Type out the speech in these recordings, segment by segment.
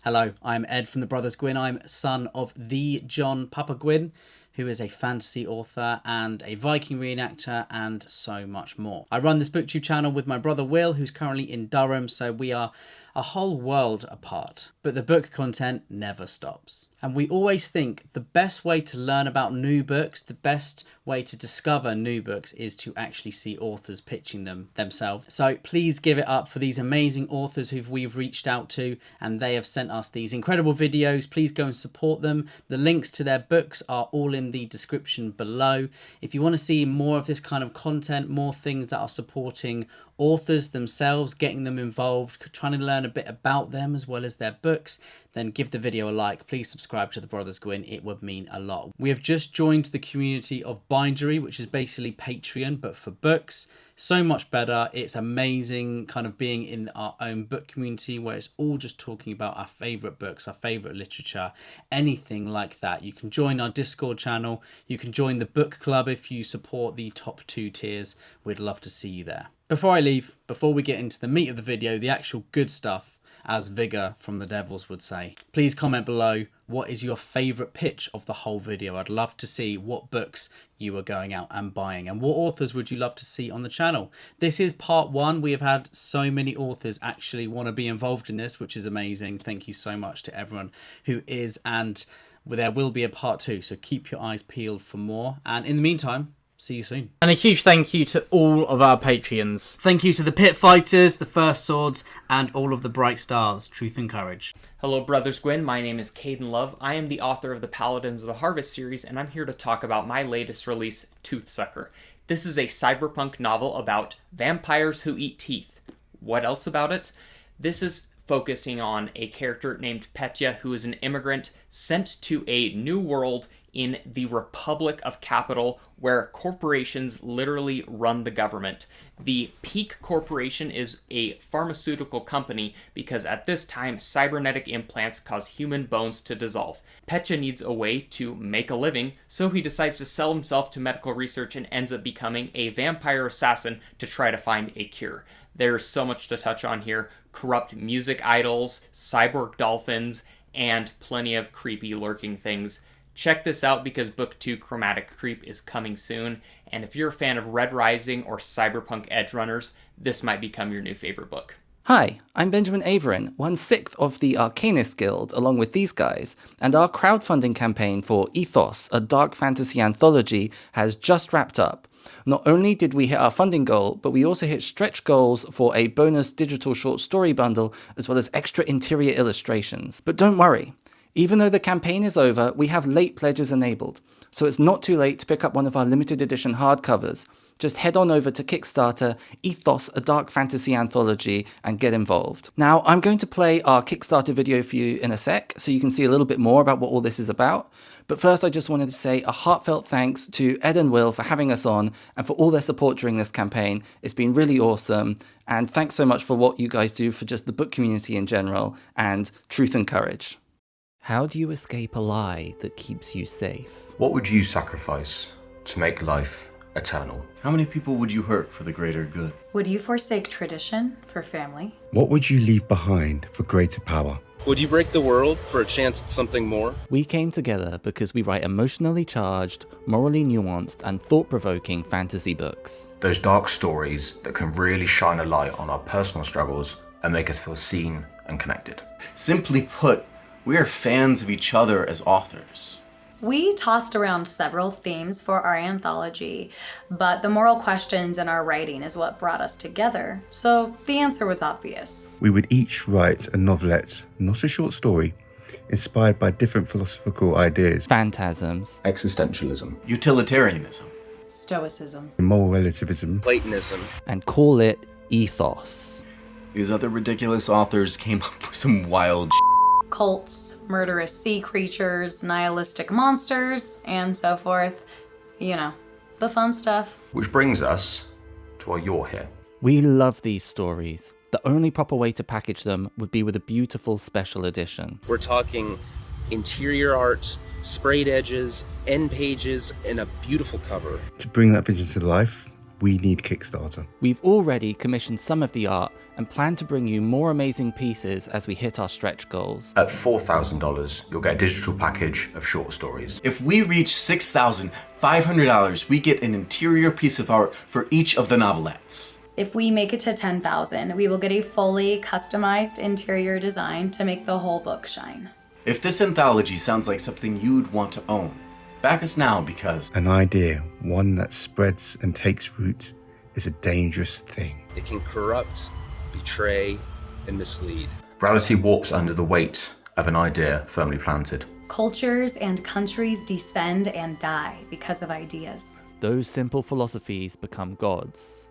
Hello, I'm Ed from the Brothers Gwynne. I'm son of the John Papa Gwynne, who is a fantasy author and a Viking reenactor and so much more. I run this booktube channel with my brother Will, who's currently in Durham, so we are a whole world apart. But the book content never stops. And we always think the best way to learn about new books, the best way to discover new books is to actually see authors pitching them themselves. So please give it up for these amazing authors who we've reached out to, and they have sent us these incredible videos. Please go and support them. The links to their books are all in the description below. If you want to see more of this kind of content, more things that are supporting authors themselves, getting them involved, trying to learn a bit about them as well as their books, then give the video a like. Please subscribe to the Brothers Gwynne. It would mean a lot. We have just joined the community of Bindery, which is basically Patreon, but for books. So much better. It's amazing kind of being in our own book community where it's all just talking about our favorite books, our favorite literature, anything like that. You can join our Discord channel. You can join the book club if you support the top 2 tiers. We'd love to see you there. Before I leave, before we get into the meat of the video, the actual good stuff, as Vigor from the Devils would say, please comment below what is your favourite pitch of the whole video. I'd love to see what books you are going out and buying and what authors would you love to see on the channel. This is part 1. We have had so many authors actually want to be involved in this, which is amazing. Thank you so much to everyone who is, and there will be a part 2, so keep your eyes peeled for more. And in the meantime, see you soon. And a huge thank you to all of our Patreons. Thank you to the Pit Fighters, the First Swords, and all of the Bright Stars. Truth and courage. Hello, Brothers Gwynne. My name is Kaden Love. I am the author of the Paladins of the Harvest series, and I'm here to talk about my latest release, Toothsucker. This is a cyberpunk novel about vampires who eat teeth. What else about it? This is focusing on a character named Petya, who is an immigrant sent to a new world in the Republic of Capital, where corporations literally run the government. The Peak Corporation is a pharmaceutical company because at this time, cybernetic implants cause human bones to dissolve. Petya needs a way to make a living, so he decides to sell himself to medical research and ends up becoming a vampire assassin to try to find a cure. There's so much to touch on here. Corrupt music idols, cyborg dolphins, and plenty of creepy lurking things. Check this out because Book 2 Chromatic Creep is coming soon, and if you're a fan of Red Rising or cyberpunk edge runners, this might become your new favorite book. Hi, I'm Benjamin Averin, 1/6 of the Arcanist Guild, along with these guys, and our crowdfunding campaign for Ethos, a dark fantasy anthology, has just wrapped up. Not only did we hit our funding goal, but we also hit stretch goals for a bonus digital short story bundle, as well as extra interior illustrations. But don't worry. Even though the campaign is over, we have late pledges enabled, so it's not too late to pick up one of our limited edition hardcovers. Just head on over to Kickstarter, Ethos, a dark fantasy anthology, and get involved. Now, I'm going to play our Kickstarter video for you in a sec, so you can see a little bit more about what all this is about. But first, I just wanted to say a heartfelt thanks to Ed and Will for having us on, and for all their support during this campaign. It's been really awesome, and thanks so much for what you guys do for just the book community in general, and truth and courage. How do you escape a lie that keeps you safe? What would you sacrifice to make life eternal? How many people would you hurt for the greater good? Would you forsake tradition for family? What would you leave behind for greater power? Would you break the world for a chance at something more? We came together because we write emotionally charged, morally nuanced, and thought-provoking fantasy books. Those dark stories that can really shine a light on our personal struggles and make us feel seen and connected. Simply put, we are fans of each other as authors. We tossed around several themes for our anthology, but the moral questions in our writing is what brought us together, so the answer was obvious. We would each write a novelette, not a short story, inspired by different philosophical ideas. Phantasms. Existentialism. Utilitarianism. Stoicism. Moral relativism. Platonism. And call it Ethos. These other ridiculous authors came up with some wild Cults, murderous sea creatures, nihilistic monsters, and so forth. You know, the fun stuff. Which brings us to why you're here. We love these stories. The only proper way to package them would be with a beautiful special edition. We're talking interior art, sprayed edges, end pages, and a beautiful cover. To bring that vision to life, We need Kickstarter. We've already commissioned some of the art and plan to bring you more amazing pieces as we hit our stretch goals. At $4,000, you'll get a digital package of short stories. If we reach $6,500, we get an interior piece of art for each of the novelettes. If we make it to 10,000, we will get a fully customized interior design to make the whole book shine. If this anthology sounds like something you'd want to own, back us now because An idea, one that spreads and takes root, is a dangerous thing. It can corrupt, betray, and mislead. Reality warps under the weight of an idea firmly planted. Cultures and countries descend and die because of ideas. Those simple philosophies become gods.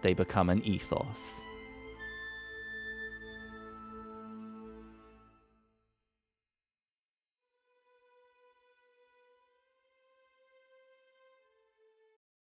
They become an ethos.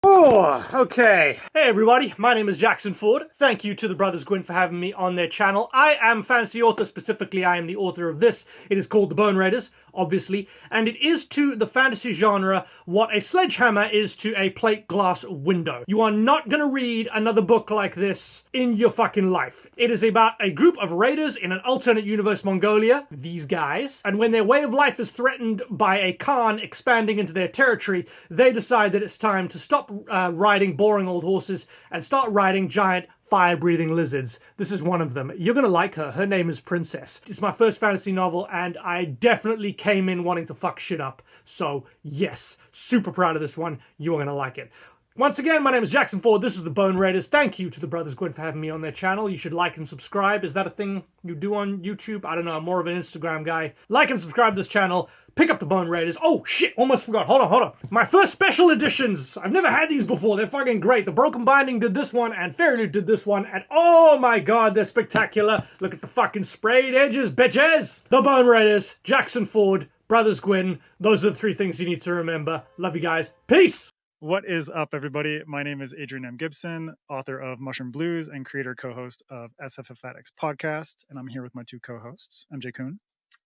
Oh, okay. Hey everybody, my name is Jackson Ford. Thank you to the Brothers Gwynne for having me on their channel. I am fantasy author, specifically I am the author of this. It is called The Bone Raiders, obviously, and it is to the fantasy genre what a sledgehammer is to a plate glass window. You are not gonna read another book like this in your fucking life. It is about a group of raiders in an alternate universe Mongolia, these guys, and when their way of life is threatened by a Khan expanding into their territory, they decide that it's time to stop riding boring old horses and start riding giant fire-breathing lizards. This is one of them. You're gonna like her. Her name is Princess. It's my first fantasy novel, and I definitely came in wanting to fuck shit up. So, yes, super proud of this one. You are gonna like it. Once again, my name is Jackson Ford. This is The Bone Raiders. Thank you to the Brothers Gwynne for having me on their channel. You should like and subscribe. Is that a thing you do on YouTube? I don't know. I'm more of an Instagram guy. Like and subscribe to this channel. Pick up The Bone Raiders. Oh, shit. Almost forgot. Hold on. My first special editions. I've never had these before. They're fucking great. The Broken Binding did this one, and Fairy Loot did this one, and oh my god, they're spectacular. Look at the fucking sprayed edges, bitches. The Bone Raiders, Jackson Ford, Brothers Gwynne. Those are the three things you need to remember. Love you guys. Peace. What is up, everybody? My name is Adrian M. Gibson, author of Mushroom Blues and creator-co-host of SFF Addicts podcast, and I'm here with my two co-hosts, MJ Kuhn.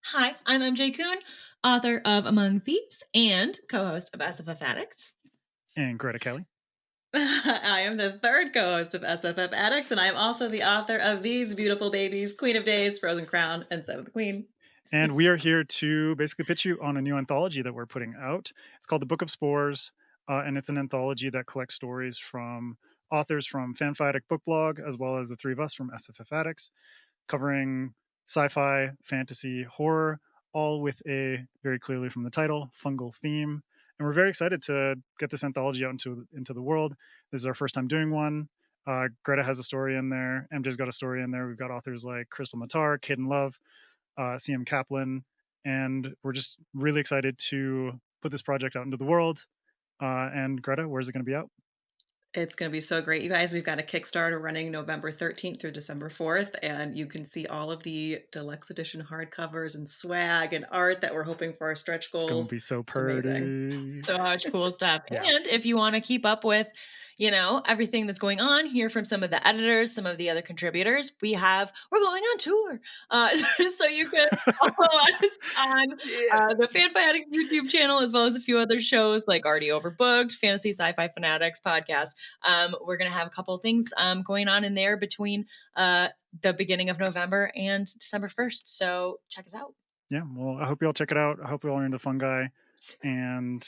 Hi, I'm MJ Kuhn, author of Among Thieves and co-host of SFF Addicts. And Greta Kelly. I am the third co-host of SFF Addicts, and I am also the author of these beautiful babies, Queen of Days, Frozen Crown, and Seventh Queen. And we are here to basically pitch you on a new anthology that we're putting out. It's called The Book of Spores. And it's an anthology that collects stories from authors from Fanfi Addict Book Blog, as well as the three of us from SFF Addicts, covering sci-fi, fantasy, horror, all with a, very clearly from the title, fungal theme. And we're very excited to get this anthology out into the world. This is our first time doing one. Greta has a story in there. MJ's got a story in there. We've got authors like Crystal Matar, Kaden Love, CM Kaplan, and we're just really excited to put this project out into the world. And Greta, where's it going to be out? It's going to be so great, you guys. We've got a Kickstarter running November 13th through December 4th, and you can see all of the deluxe edition hardcovers and swag and art that we're hoping for our stretch goals. It's going to be so pretty. So much cool stuff. Yeah. And if you want to keep up with, everything that's going on, hear from some of the editors, some of the other contributors, we're going on tour. So you can follow us on the Fanfi Addicts YouTube channel, as well as a few other shows like Already Overbooked, Fantasy Sci-Fi Fanatics podcast. We're going to have a couple of things going on in there between the beginning of November and December 1st. So check it out. Yeah, well, I hope you all check it out. I hope you all are into fungi. And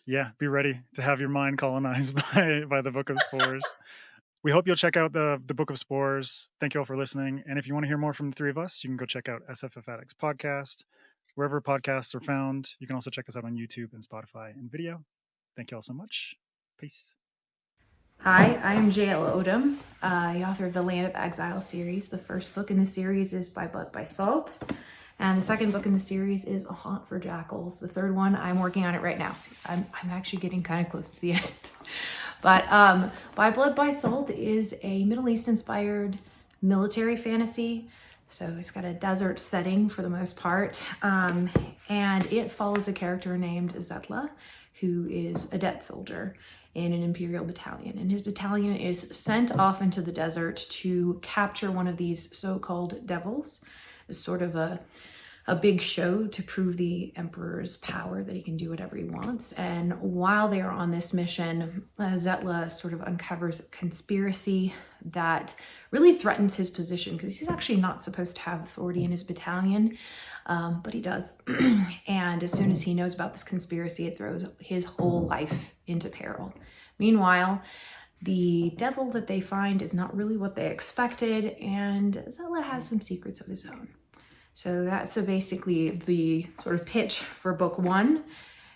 yeah, be ready to have your mind colonized by the Book of Spores. We hope you'll check out the Book of Spores. Thank you all for listening. And if you want to hear more from the three of us, you can go check out SFF Addicts podcast, wherever podcasts are found. You can also check us out on YouTube and Spotify and video. Thank you all so much. Peace. Hi, I am JL Odom, the author of the Land of Exile series. The first book in the series is By Blood, by Salt. And the second book in the series is A Haunt for Jackals. The third one, I'm working on it right now. I'm actually getting kind of close to the end. But By Blood, by Salt is a Middle East-inspired military fantasy. So it's got a desert setting for the most part. And it follows a character named Zetla, who is a dead soldier in an Imperial battalion. And his battalion is sent off into the desert to capture one of these so-called devils. It's sort of a a big show to prove the emperor's power, that he can do whatever he wants. And while they are on this mission, Zetla sort of uncovers a conspiracy that really threatens his position, because he's actually not supposed to have authority in his battalion, but he does. And as soon as he knows about this conspiracy, it throws his whole life into peril. Meanwhile, the devil that they find is not really what they expected, and Zetla has some secrets of his own. So that's basically the sort of pitch for book one.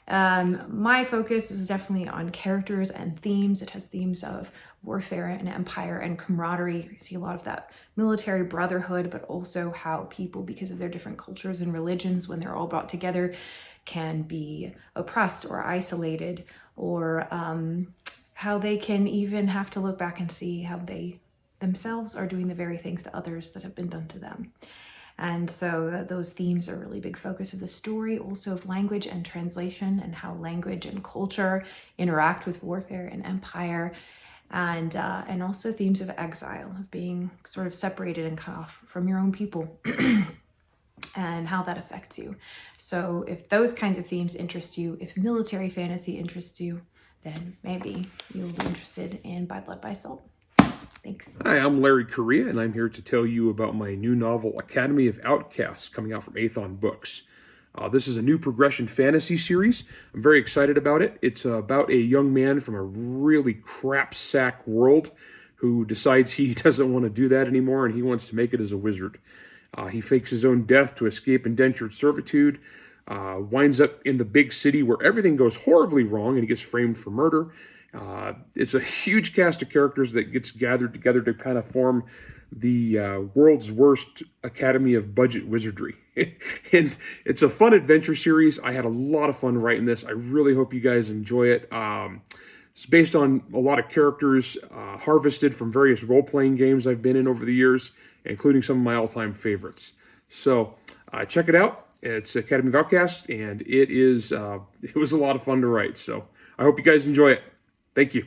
My focus is definitely on characters and themes. It has themes of warfare and empire and camaraderie. You see a lot of that military brotherhood, but also how people, because of their different cultures and religions, when they're all brought together, can be oppressed or isolated, or how they can even have to look back and see how they themselves are doing the very things to others that have been done to them. And so those themes are a really big focus of the story, also of language and translation, and how language and culture interact with warfare and empire, and also themes of exile, of being sort of separated and cut off from your own people, and how that affects you. So if those kinds of themes interest you, if military fantasy interests you, then maybe you'll be interested in By Blood, by Salt. Thanks. Hi, I'm Larry Correia, and I'm here to tell you about my new novel, Academy of Outcasts, coming out from Aethon Books. This is a new progression fantasy series. I'm very excited about it. It's about a young man from a really crap sack world who decides he doesn't want to do that anymore, and he wants to make it as a wizard. He fakes his own death to escape indentured servitude, winds up in the big city where everything goes horribly wrong, and he gets framed for murder. It's a huge cast of characters that gets gathered together to kind of form the world's worst academy of budget wizardry. And it's a fun adventure series. I had a lot of fun writing this. I really hope you guys enjoy it. It's based on a lot of characters harvested from various role-playing games I've been in over the years, including some of my all-time favorites. So check it out. It's Academy of Outcasts, and it was a lot of fun to write. So I hope you guys enjoy it. Thank you.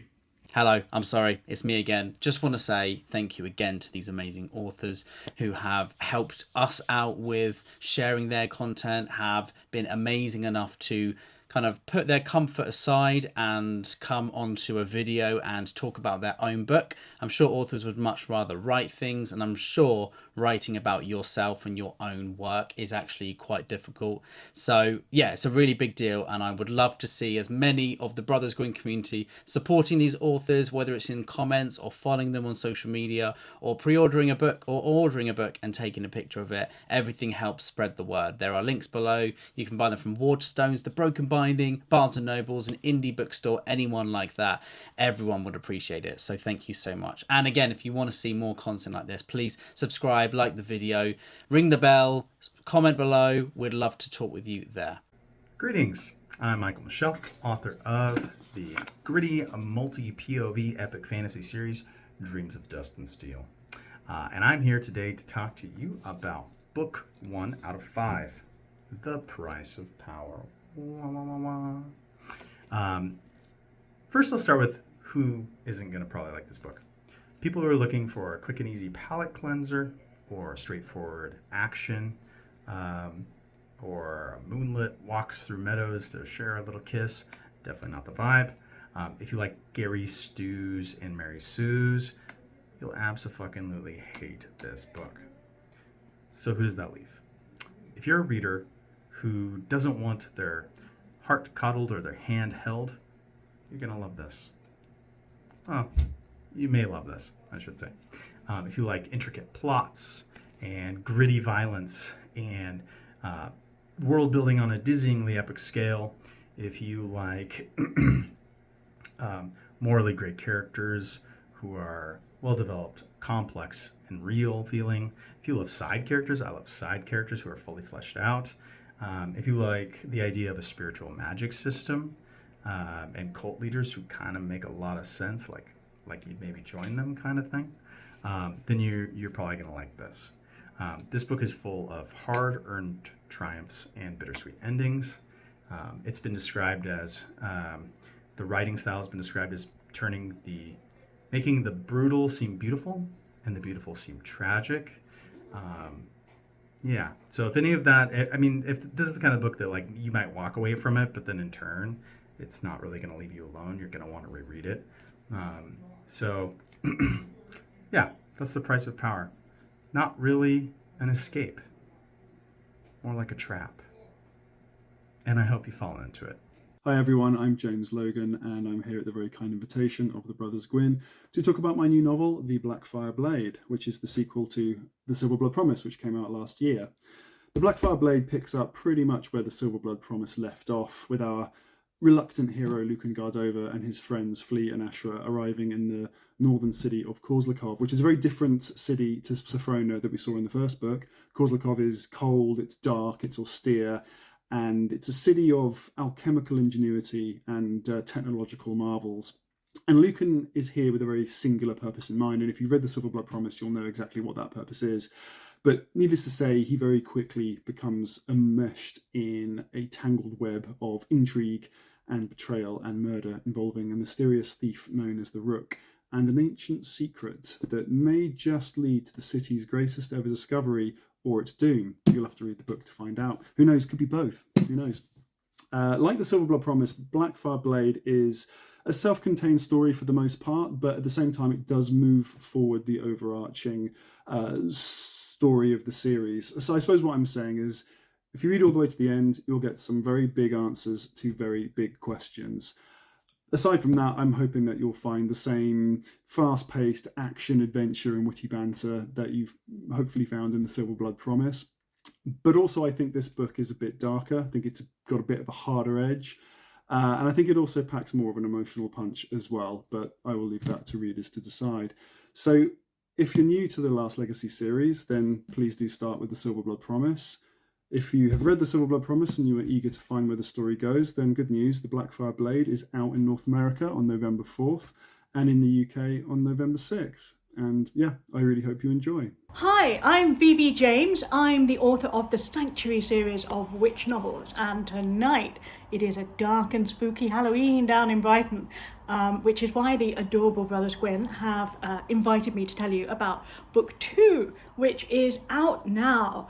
Hello, I'm sorry, it's me again. Just want to say thank you again to these amazing authors who have helped us out with sharing their content, have been amazing enough to kind of put their comfort aside and come onto a video and talk about their own book. I'm sure authors would much rather write things, and I'm sure writing about yourself and your own work is actually quite difficult. So yeah, it's a really big deal, and I would love to see as many of the Brothers Gwynne community supporting these authors, whether it's in comments or following them on social media or pre-ordering a book or ordering a book and taking a picture of it. Everything helps spread the word. There are links below. You can buy them from Waterstones, The Broken Binding, Barnes & Nobles, an indie bookstore, anyone like that. Everyone would appreciate it. So thank you so much. And again, if you want to see more content like this, please subscribe, like the video, ring the bell, comment below. We'd love to talk with you there. Greetings. I'm Michel, author of the gritty multi-POV epic fantasy series, Dreams of Dust and Steel. And I'm here today to talk to you about book 1 out of 5, The Price of Power. First, let's start with who isn't going to probably like this book. People who are looking for a quick and easy palate cleanser, or straightforward action, or moonlit walks through meadows to share a little kiss. Definitely not the vibe. If you like Gary Stews and Mary Sue's, you'll absolutely hate this book. So who does that leave? If you're a reader who doesn't want their heart coddled or their hand held, you're gonna love this. Oh, you may love this, I should say. If you like intricate plots and gritty violence and world building on a dizzyingly epic scale, if you like morally great characters who are well developed, complex, and real feeling, if you love side characters, I love side characters who are fully fleshed out. If you like the idea of a spiritual magic system and cult leaders who kind of make a lot of sense, like you'd maybe join them kind of thing, then you're probably going to like this. This book is full of hard-earned triumphs and bittersweet endings. It's been described as, the writing style has been described as making the brutal seem beautiful and the beautiful seem tragic. Yeah. So if any of that, I mean, if this is the kind of book that like you might walk away from it, but then in turn, it's not really going to leave you alone. You're going to want to reread it. So yeah, that's the price of power. Not really an escape, more like a trap. And I hope you fall into it. Hi everyone, I'm James Logan, and I'm here at the very kind invitation of the Brothers Gwynne to talk about my new novel, The Blackfire Blade, which is the sequel to The Silverblood Promise, which came out last year. The Blackfire Blade picks up pretty much where The Silverblood Promise left off, with our reluctant hero Lucan Gardova and his friends Flea and Ashra arriving in the northern city of Kozlakov, which is a very different city to Sophrona that we saw in the first book. Kozlakov is cold, it's dark, it's austere, and it's a city of alchemical ingenuity and technological marvels. And Lucan is here with a very singular purpose in mind, and if you've read The Silverblood Promise, you'll know exactly what that purpose is. But needless to say, he very quickly becomes enmeshed in a tangled web of intrigue and betrayal and murder involving a mysterious thief known as the Rook, and an ancient secret that may just lead to the city's greatest ever discovery or its doom. You'll have to read the book to find out. Who knows? Could be both. Who knows? Like The Silverblood Promise, Blackfire Blade is a self-contained story for the most part, but at the same time, it does move forward the overarching story of the series. So I suppose what I'm saying is, if you read all the way to the end, you'll get some very big answers to very big questions. Aside from that, I'm hoping that you'll find the same fast-paced action, adventure, and witty banter that you've hopefully found in The Silverblood Promise. But also, I think this book is a bit darker. I think it's got a bit of a harder edge. And I think it also packs more of an emotional punch as well. But I will leave that to readers to decide. So if you're new to the Last Legacy series, then please do start with The Silverblood Promise. If you have read The Silverblood Promise and you are eager to find where the story goes, then good news, The Blackfire Blade is out in North America on November 4th and in the UK on November 6th. And yeah, I really hope you enjoy. Hi, I'm Vivi James. I'm the author of the Sanctuary series of witch novels, and tonight it is a dark and spooky Halloween down in Brighton, which is why the adorable Brothers Gwynne have invited me to tell you about book 2, which is out now,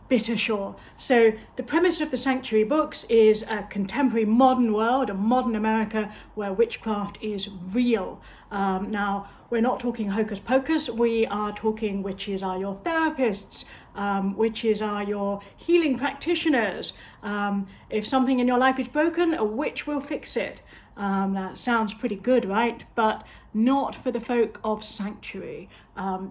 Bitter Shore. So the premise of the Sanctuary books is a contemporary modern world, a modern America where witchcraft is real. Now, we're not talking hocus pocus, we are talking witches are your therapists, witches are your healing practitioners. If something in your life is broken, a witch will fix it. That sounds pretty good, right? But not for the folk of Sanctuary.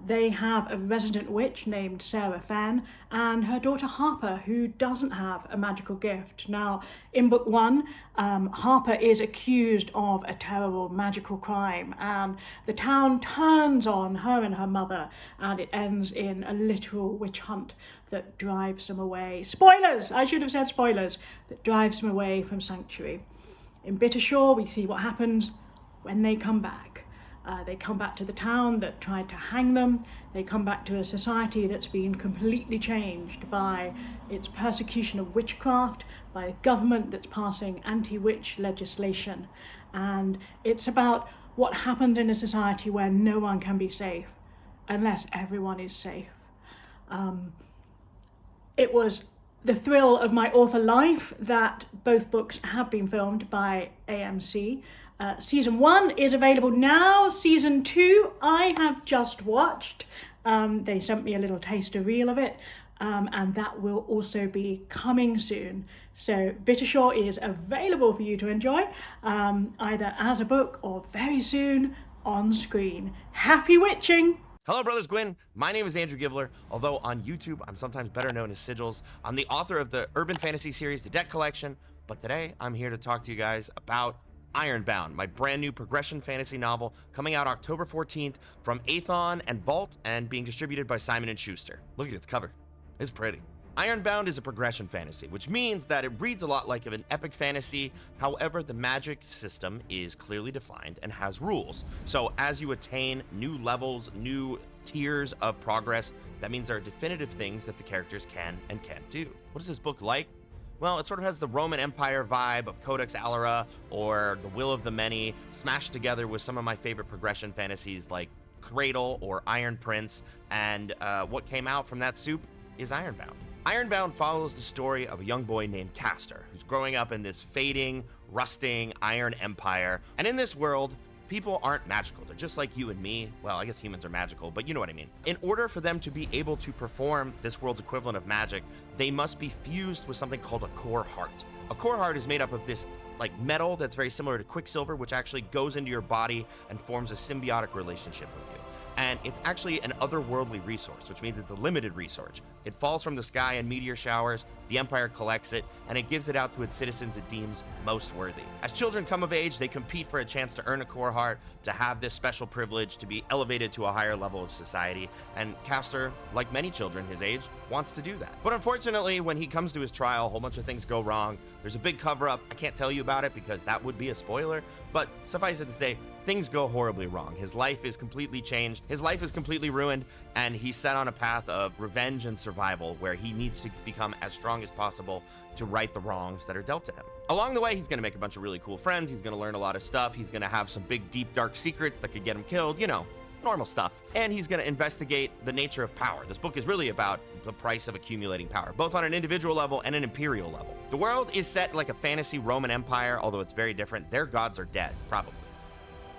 They have a resident witch named Sarah Fan and her daughter Harper, who doesn't have a magical gift. Now, in book 1, Harper is accused of a terrible magical crime, and the town turns on her and her mother, and it ends in a literal witch hunt that drives them away. Spoilers! I should have said spoilers. That drives them away from Sanctuary. In Bitter Shore, we see what happens when they come back. They come back to the town that tried to hang them. They come back to a society that's been completely changed by its persecution of witchcraft, by a government that's passing anti-witch legislation. And it's about what happened in a society where no one can be safe unless everyone is safe. It was the thrill of my author life that both books have been filmed by AMC. Season 1 is available now. Season 2 I have just watched. They sent me a little taster reel of it, and that will also be coming soon. So Bitter Shore is available for you to enjoy, either as a book or very soon on screen. Happy witching! Hello, Brothers Gwynne. My name is Andrew Givler, although on YouTube I'm sometimes better known as Sigils. I'm the author of the urban fantasy series, The Deck Collection, but today I'm here to talk to you guys about Ironbound, my brand new progression fantasy novel coming out October 14th from Aethon and Vault and being distributed by Simon & Schuster. Look at its cover. It's pretty. Ironbound is a progression fantasy, which means that it reads a lot like an epic fantasy. However, the magic system is clearly defined and has rules. So as you attain new levels, new tiers of progress, that means there are definitive things that the characters can and can't do. What is this book like? Well, it sort of has the Roman Empire vibe of Codex Alera or The Will of the Many, smashed together with some of my favorite progression fantasies like Cradle or Iron Prince, and what came out from that soup is Ironbound. Ironbound follows the story of a young boy named Castor, who's growing up in this fading, rusting iron empire. And in this world, people aren't magical. They're just like you and me. Well, I guess humans are magical, but you know what I mean. In order for them to be able to perform this world's equivalent of magic, they must be fused with something called a core heart. A core heart is made up of this like metal that's very similar to quicksilver, which actually goes into your body and forms a symbiotic relationship with you. And it's actually an otherworldly resource, which means it's a limited resource. It falls from the sky in meteor showers, the Empire collects it, and it gives it out to its citizens it deems most worthy. As children come of age, they compete for a chance to earn a core heart, to have this special privilege, to be elevated to a higher level of society, and Castor, like many children his age, wants to do that. But unfortunately, when he comes to his trial, a whole bunch of things go wrong. There's a big cover-up. I can't tell you about it because that would be a spoiler, but suffice it to say, things go horribly wrong. His life is completely changed. His life is completely ruined, and he's set on a path of revenge and survival where he needs to become as strong as possible to right the wrongs that are dealt to him. Along the way, he's going to make a bunch of really cool friends. He's going to learn a lot of stuff. He's going to have some big, deep, dark secrets that could get him killed, you know, normal stuff. And he's going to investigate the nature of power. This book is really about the price of accumulating power, both on an individual level and an imperial level. The world is set like a fantasy Roman Empire, although it's very different. Their gods are dead, probably.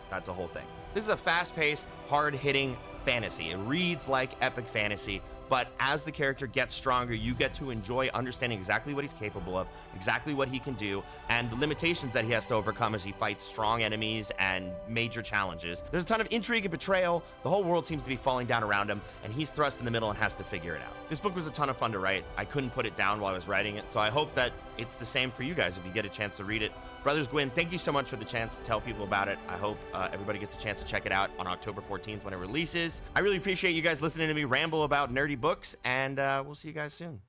That's a whole thing. This is a fast-paced, hard-hitting fantasy. It reads like epic fantasy, but as the character gets stronger, you get to enjoy understanding exactly what he's capable of, exactly what he can do, and the limitations that he has to overcome as he fights strong enemies and major challenges. There's a ton of intrigue and betrayal. The whole world seems to be falling down around him, and he's thrust in the middle and has to figure it out. This book was a ton of fun to write. I couldn't put it down while I was writing it, so I hope that it's the same for you guys if you get a chance to read it. Brothers Gwynne, thank you so much for the chance to tell people about it. I hope everybody gets a chance to check it out on October 14th when it releases. I really appreciate you guys listening to me ramble about nerdy books, and we'll see you guys soon.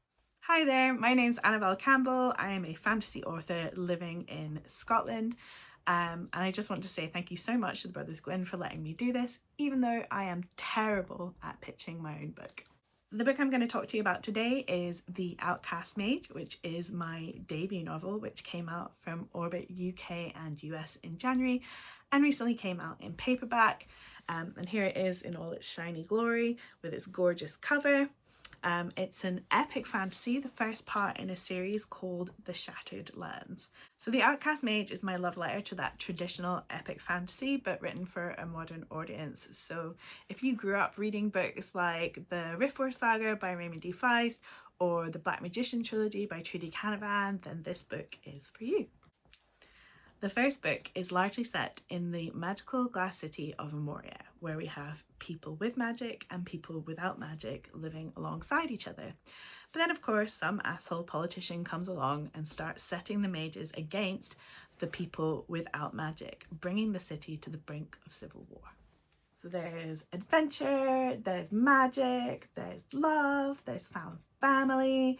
Hi there, my name's Annabel Campbell. I am a fantasy author living in Scotland. And I just want to say thank you so much to the Brothers Gwynne for letting me do this, even though I am terrible at pitching my own book. The book I'm going to talk to you about today is The Outcast Mage, which is my debut novel, which came out from Orbit UK and US in January and recently came out in paperback. And here it is in all its shiny glory with its gorgeous cover. It's an epic fantasy, the first part in a series called The Shattered Lands. So The Outcast Mage is my love letter to that traditional epic fantasy, but written for a modern audience. So if you grew up reading books like the Riftwar Saga by Raymond D. Feist or the Black Magician trilogy by Trudy Canavan, then this book is for you. The first book is largely set in the magical glass city of Amoria, where we have people with magic and people without magic living alongside each other. But then, of course, some asshole politician comes along and starts setting the mages against the people without magic, bringing the city to the brink of civil war. So there's adventure, there's magic, there's love, there's found family,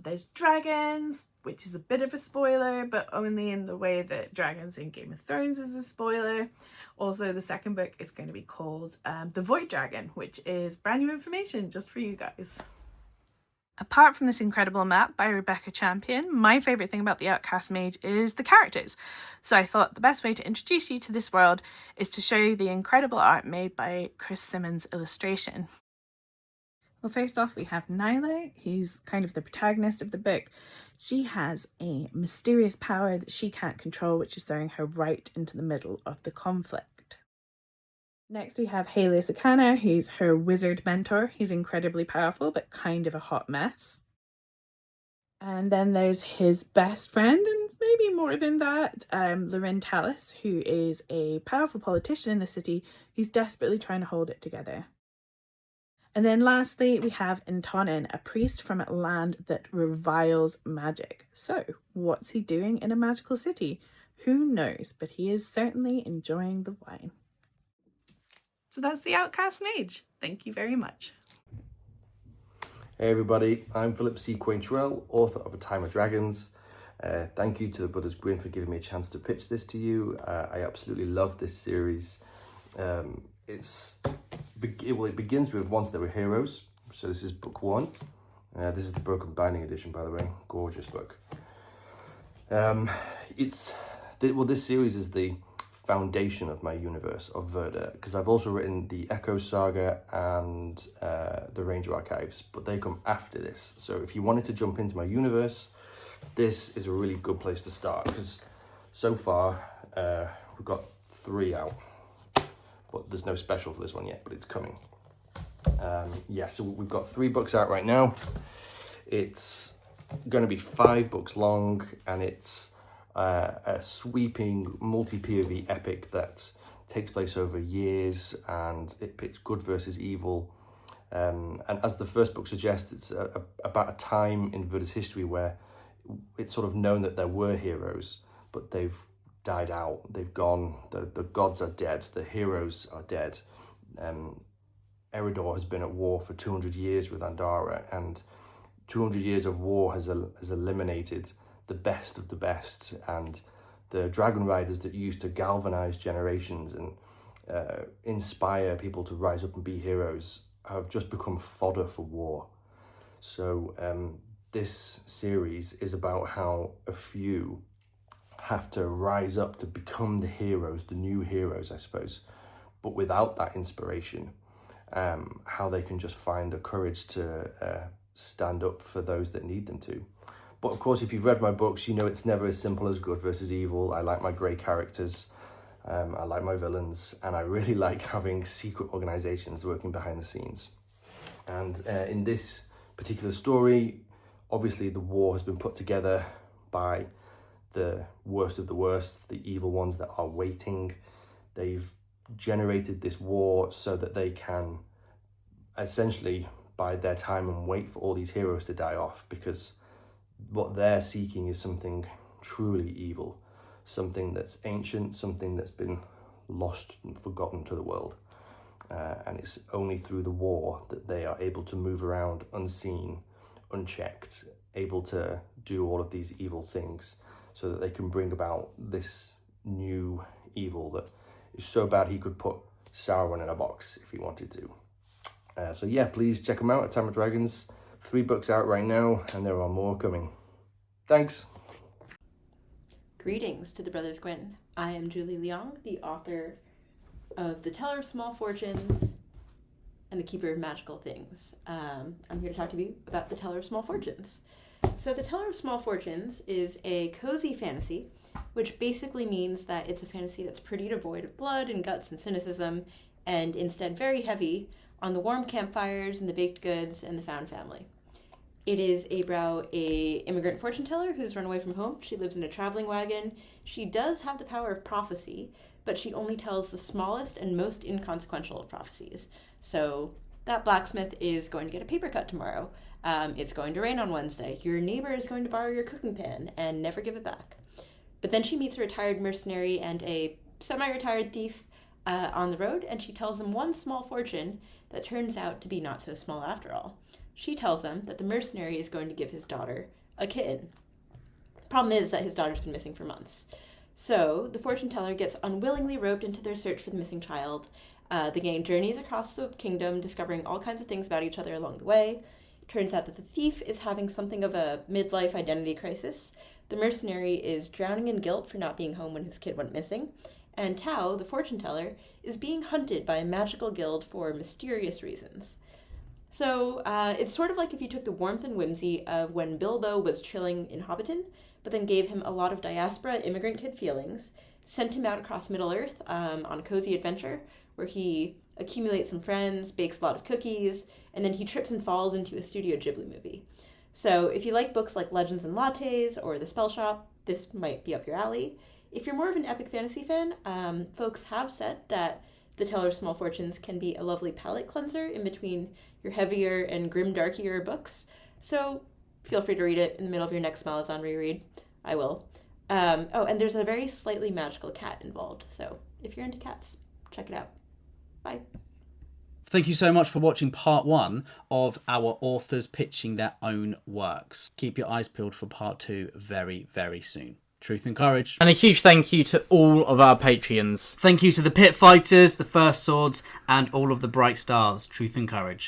there's dragons, which is a bit of a spoiler, but only in the way that dragons in Game of Thrones is a spoiler. Also, the second book is going to be called The Void Dragon, which is brand new information just for you guys. Apart from this incredible map by Rebecca Champion, my favourite thing about The Outcast Mage is the characters. So I thought the best way to introduce you to this world is to show you the incredible art made by Chris Simmons' illustration. Well, first off, we have Nyla, who's kind of the protagonist of the book. She has a mysterious power that she can't control, which is throwing her right into the middle of the conflict. Next, we have Haley Sakana, who's her wizard mentor. He's incredibly powerful, but kind of a hot mess. And then there's his best friend, and maybe more than that, Loren Tallis, who is a powerful politician in the city who's desperately trying to hold it together. And then lastly, we have Intonin, a priest from a land that reviles magic. So, what's he doing in a magical city? Who knows, but he is certainly enjoying the wine. So that's The Outcast Mage. Thank you very much. Hey everybody, I'm Philip C. QUAINTRELL, author of A Time of Dragons. Thank you to the Brothers Gwynne for giving me a chance to pitch this to you. I absolutely love this series. It begins with Once There Were Heroes. So this is book one. This is the Broken Binding edition, by the way. Gorgeous book. This series is the foundation of my universe of Verda, because I've also written the Echo Saga and the Ranger Archives, but they come after this. So if you wanted to jump into my universe, this is a really good place to start, because so far we've got 3 out, but there's no special for this one yet, but it's coming. So we've got 3 books out right now. It's going to be 5 books long, and it's a sweeping multi-POV epic that takes place over years, and it pits good versus evil. And as the first book suggests, it's about a time in Verda's history where it's sort of known that there were heroes, but they've died out, they've gone, the gods are dead, the heroes are dead. Eridor has been at war for 200 years with Andara, and 200 years of war has eliminated the best of the best, and the dragon riders that used to galvanize generations and inspire people to rise up and be heroes have just become fodder for war. So this series is about how a few have to rise up to become the heroes, the new heroes, I suppose, but without that inspiration, how they can just find the courage to stand up for those that need them to. But of course, if you've read my books, you know it's never as simple as good versus evil. I like my grey characters, I like my villains, and I really like having secret organizations working behind the scenes. And in this particular story, obviously the war has been put together by the worst of the worst, the evil ones that are waiting. They've generated this war so that they can essentially bide their time and wait for all these heroes to die off, because what they're seeking is something truly evil, something that's ancient, something that's been lost and forgotten to the world. And it's only through the war that they are able to move around unseen, unchecked, able to do all of these evil things, so that they can bring about this new evil that is so bad he could put Sauron in a box if he wanted to. So yeah, please check them out at Time of Dragons. 3 books out right now, and there are more coming. Thanks. Greetings to the Brothers Gwynne. I am Julie Leong, the author of The Teller of Small Fortunes and The Keeper of Magical Things. I'm here to talk to you about The Teller of Small Fortunes. So The Teller of Small Fortunes is a cozy fantasy, which basically means that it's a fantasy that's pretty devoid of blood and guts and cynicism, and instead very heavy on the warm campfires and the baked goods and the found family. It is a immigrant fortune teller who's run away from home. She lives in a traveling wagon. She does have the power of prophecy, but she only tells the smallest and most inconsequential of prophecies. So that blacksmith is going to get a paper cut tomorrow. It's going to rain on Wednesday. Your neighbor is going to borrow your cooking pan and never give it back. But then she meets a retired mercenary and a semi-retired thief on the road, and she tells them one small fortune that turns out to be not so small after all. She tells them that the mercenary is going to give his daughter a kitten. The problem is that his daughter's been missing for months. So the fortune teller gets unwillingly roped into their search for the missing child. The gang journeys across the kingdom, discovering all kinds of things about each other along the way. It turns out that the thief is having something of a midlife identity crisis. The mercenary is drowning in guilt for not being home when his kid went missing. And Tao, the fortune teller, is being hunted by a magical guild for mysterious reasons. So it's sort of like if you took the warmth and whimsy of when Bilbo was chilling in Hobbiton, but then gave him a lot of diaspora immigrant kid feelings, sent him out across Middle-earth on a cozy adventure where he accumulates some friends, bakes a lot of cookies, and then he trips and falls into a Studio Ghibli movie. So if you like books like Legends and Lattes or The Spell Shop, this might be up your alley. If you're more of an epic fantasy fan, folks have said that The Teller of Small Fortunes can be a lovely palate cleanser in between your heavier and grim-darkier books. So feel free to read it in the middle of your next Malazan reread. I will. And there's a very slightly magical cat involved. So if you're into cats, check it out. Bye. Thank you so much for watching part 1 of our authors pitching their own works. Keep your eyes peeled for part 2 very, very soon. Truth and courage. And a huge thank you to all of our Patreons. Thank you to the Pit Fighters, the First Swords, and all of the Bright Stars. Truth and courage.